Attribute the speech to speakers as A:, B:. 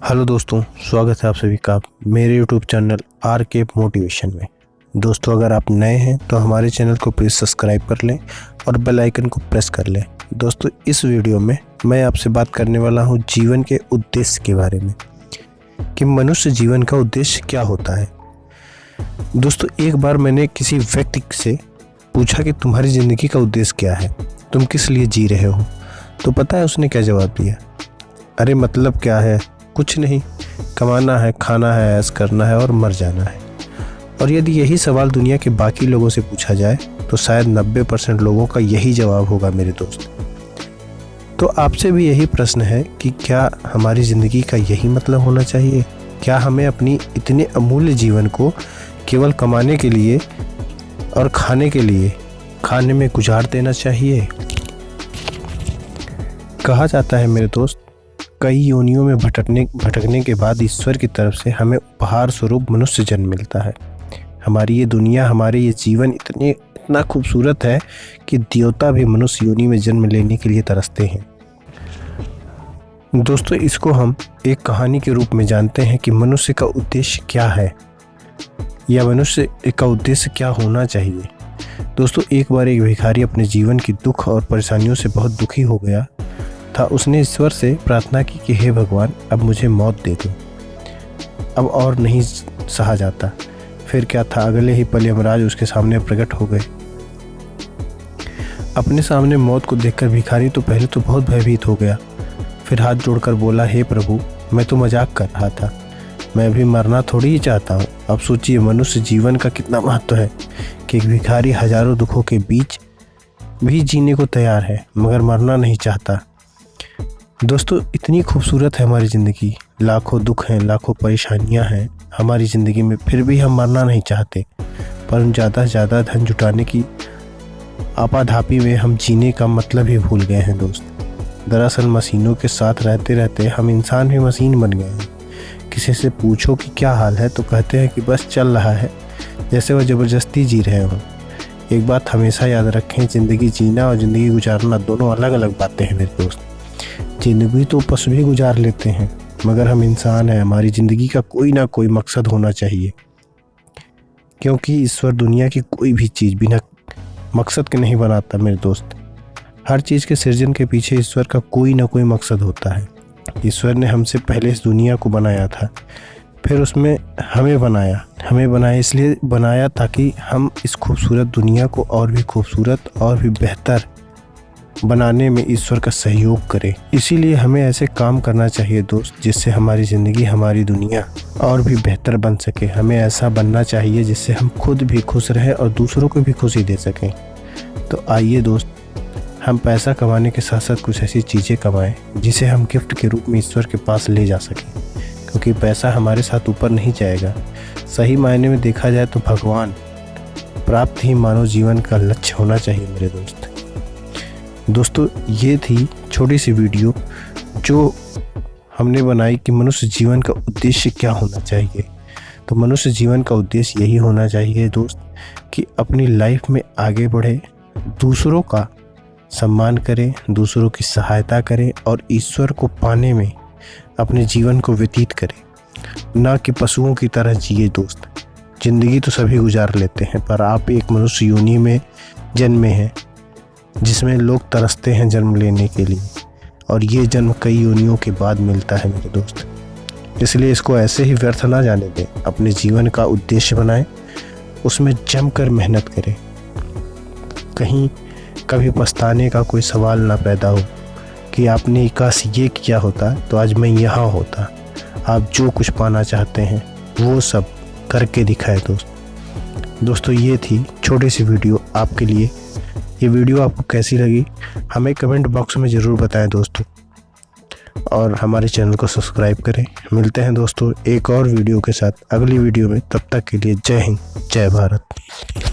A: Hello दोस्तों, स्वागत है आप सभी का मेरे यूट्यूब चैनल आर.के. मोटिवेशन में। दोस्तों, अगर आप नए हैं तो हमारे चैनल को प्लीज़ सब्सक्राइब कर लें और बेल आइकन को प्रेस कर लें। दोस्तों, इस वीडियो में मैं आपसे बात करने वाला हूं जीवन के उद्देश्य के बारे में कि मनुष्य जीवन का उद्देश्य क्या होता है। दोस्तों, एक बार मैंने किसी व्यक्ति से पूछा कि तुम्हारी ज़िंदगी का उद्देश्य क्या है, तुम किस लिए जी रहे हो। तो पता है उसने क्या जवाब दिया? अरे मतलब क्या है, कुछ नहीं, कमाना है, खाना है, ऐश करना है और मर जाना है। और यदि यही सवाल दुनिया के बाकी लोगों से पूछा जाए तो शायद 90% लोगों का यही जवाब होगा मेरे दोस्त। तो आपसे भी यही प्रश्न है कि क्या हमारी ज़िंदगी का यही मतलब होना चाहिए? क्या हमें अपनी इतने अमूल्य जीवन को केवल कमाने के लिए और खाने के लिए खाने में गुजार देना चाहिए? कहा जाता है मेरे दोस्त, कई योनियों में भटकने के बाद ईश्वर की तरफ से हमें उपहार स्वरूप मनुष्य जन्म मिलता है। हमारी ये दुनिया, हमारे ये जीवन इतना खूबसूरत है कि देवता भी मनुष्य योनि में जन्म लेने के लिए तरसते हैं। दोस्तों, इसको हम एक कहानी के रूप में जानते हैं कि मनुष्य का उद्देश्य क्या है या मनुष्य का उद्देश्य क्या होना चाहिए। दोस्तों, एक बार एक भिखारी अपने जीवन की दुख और परेशानियों से बहुत दुखी हो गया था। उसने ईश्वर से प्रार्थना की कि हे भगवान, अब मुझे मौत दे दो, अब और नहीं सहा जाता। फिर क्या था, अगले ही पल यमराज उसके सामने प्रकट हो गए। अपने सामने मौत को देखकर भिखारी तो पहले तो बहुत भयभीत हो गया, फिर हाथ जोड़कर बोला, हे प्रभु, मैं तो मजाक कर रहा था, मैं भी मरना थोड़ी ही चाहता हूँ। अब सोचिए मनुष्य जीवन का कितना महत्व है कि एक भिखारी हजारों दुखों के बीच भी जीने को तैयार है मगर मरना नहीं चाहता। दोस्तों, इतनी खूबसूरत है हमारी ज़िंदगी, लाखों दुख हैं, लाखों परेशानियां हैं हमारी ज़िंदगी में, फिर भी हम मरना नहीं चाहते। पर ज़्यादा से ज़्यादा धन जुटाने की आपाधापी में हम जीने का मतलब ही भूल गए हैं दोस्त। दरअसल मशीनों के साथ रहते रहते हम इंसान भी मशीन बन गए हैं। किसी से पूछो कि क्या हाल है तो कहते हैं कि बस चल रहा है, जैसे वह ज़बरदस्ती जी रहे हों। एक बात हमेशा याद रखें, ज़िंदगी जीना और ज़िंदगी गुजारना दोनों अलग अलग बातें हैं मेरे दोस्त। ज़िंदगी तो पशु भी गुजार लेते हैं, मगर हम इंसान हैं, हमारी ज़िंदगी का कोई ना कोई मकसद होना चाहिए, क्योंकि ईश्वर दुनिया की कोई भी चीज़ बिना मकसद के नहीं बनाता मेरे दोस्त। हर चीज़ के सृजन के पीछे ईश्वर का कोई ना कोई मकसद होता है। ईश्वर ने हमसे पहले इस दुनिया को बनाया था, फिर उसमें हमें बनाया इसलिए बनाया ताकि हम इस खूबसूरत दुनिया को और भी खूबसूरत और भी बेहतर बनाने में ईश्वर का सहयोग करे। इसीलिए हमें ऐसे काम करना चाहिए दोस्त, जिससे हमारी ज़िंदगी, हमारी दुनिया और भी बेहतर बन सके। हमें ऐसा बनना चाहिए जिससे हम खुद भी खुश रहें और दूसरों को भी खुशी दे सकें। तो आइए दोस्त, हम पैसा कमाने के साथ साथ कुछ ऐसी चीज़ें कमाएं जिसे हम गिफ्ट के रूप में ईश्वर के पास ले जा सकें, क्योंकि पैसा हमारे साथ ऊपर नहीं जाएगा। सही मायने में देखा जाए तो भगवान प्राप्त ही मानव जीवन का लक्ष्य होना चाहिए मेरे दोस्त। दोस्तों, ये थी छोटी सी वीडियो जो हमने बनाई कि मनुष्य जीवन का उद्देश्य क्या होना चाहिए। तो मनुष्य जीवन का उद्देश्य यही होना चाहिए दोस्त कि अपनी लाइफ में आगे बढ़े, दूसरों का सम्मान करें, दूसरों की सहायता करें और ईश्वर को पाने में अपने जीवन को व्यतीत करें, ना कि पशुओं की तरह जिए दोस्त। ज़िंदगी तो सभी गुजार लेते हैं, पर आप एक मनुष्य योनि में जन्मे हैं जिसमें लोग तरसते हैं जन्म लेने के लिए, और ये जन्म कई योनियों के बाद मिलता है मेरे दोस्त। इसलिए इसको ऐसे ही व्यर्थ ना जाने दें, अपने जीवन का उद्देश्य बनाएं, उसमें जमकर मेहनत करें। कहीं कभी पछताने का कोई सवाल ना पैदा हो कि आपने काश ये किया होता तो आज मैं यहाँ होता। आप जो कुछ पाना चाहते हैं वो सब करके दिखाएं दोस्तों, ये थी छोटी सी वीडियो आपके लिए। ये वीडियो आपको कैसी लगी हमें कमेंट बॉक्स में ज़रूर बताएं दोस्तों, और हमारे चैनल को सब्सक्राइब करें। मिलते हैं दोस्तों एक और वीडियो के साथ अगली वीडियो में, तब तक के लिए जय हिंद, जय भारत।